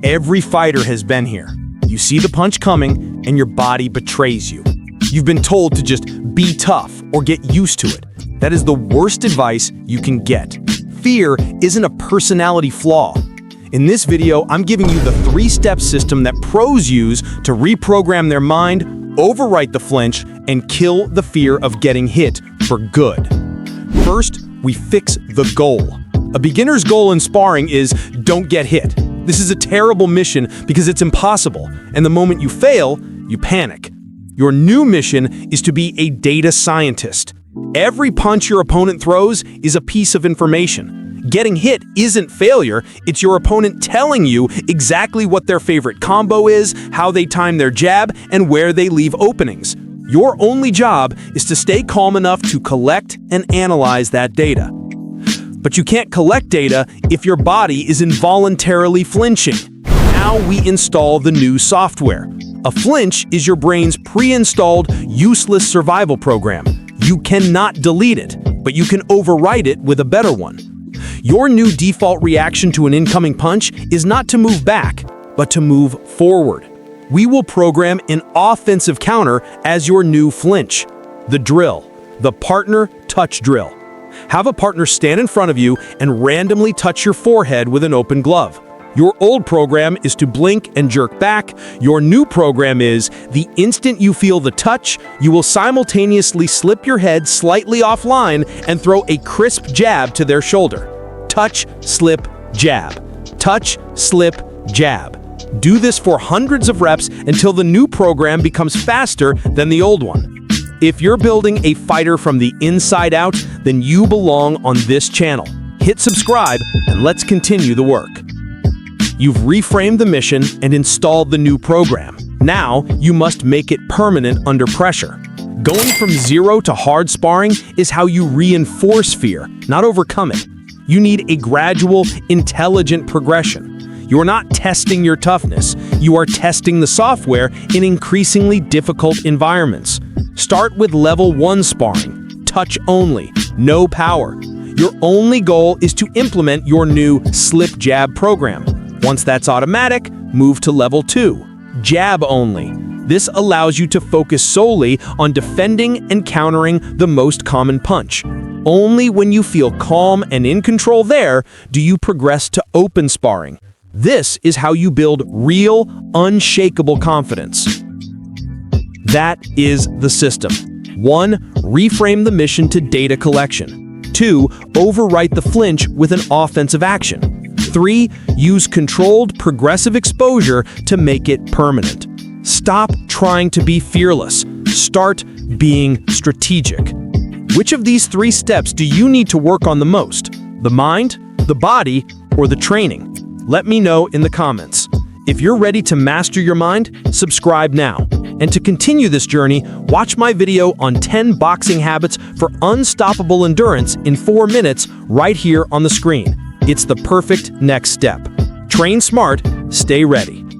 Every fighter has been here. You see the punch coming, and your body betrays you. You've been told to just be tough or get used to it. That is the worst advice you can get. Fear isn't a personality flaw. In this video, I'm giving you the 3-step system that pros use to reprogram their mind, overwrite the flinch, and kill the fear of getting hit for good. First, we fix the goal. A beginner's goal in sparring is don't get hit. This is a terrible mission because it's impossible, and the moment you fail, you panic. Your new mission is to be a data scientist. Every punch your opponent throws is a piece of information. Getting hit isn't failure, it's your opponent telling you exactly what their favorite combo is, how they time their jab, and where they leave openings. Your only job is to stay calm enough to collect and analyze that data. But you can't collect data if your body is involuntarily flinching. Now we install the new software. A flinch is your brain's pre-installed, useless survival program. You cannot delete it, but you can overwrite it with a better one. Your new default reaction to an incoming punch is not to move back, but to move forward. We will program an offensive counter as your new flinch. The drill, the partner touch drill. Have a partner stand in front of you and randomly touch your forehead with an open glove. Your old program is to blink and jerk back. Your new program is, the instant you feel the touch, you will simultaneously slip your head slightly offline and throw a crisp jab to their shoulder. Touch, slip, jab. Touch, slip, jab. Do this for hundreds of reps until the new program becomes faster than the old one. If you're building a fighter from the inside out, then you belong on this channel. Hit subscribe and let's continue the work. You've reframed the mission and installed the new program. Now, you must make it permanent under pressure. Going from zero to hard sparring is how you reinforce fear, not overcome it. You need a gradual, intelligent progression. You are not testing your toughness. You are testing the software in increasingly difficult environments. Start with level 1 sparring, touch only, no power. Your only goal is to implement your new slip jab program. Once that's automatic, move to level 2, jab only. This allows you to focus solely on defending and countering the most common punch. Only when you feel calm and in control there do you progress to open sparring. This is how you build real, unshakable confidence. That is the system. 1. Reframe the mission to data collection. 2. Overwrite the flinch with an offensive action. 3. Use controlled, progressive exposure to make it permanent. Stop trying to be fearless. Start being strategic. Which of these 3 steps do you need to work on the most? The mind, the body, or the training? Let me know in the comments. If you're ready to master your mind, subscribe now. And to continue this journey, watch my video on 10 boxing habits for unstoppable endurance in 4 minutes right here on the screen. It's the perfect next step. Train smart, stay ready.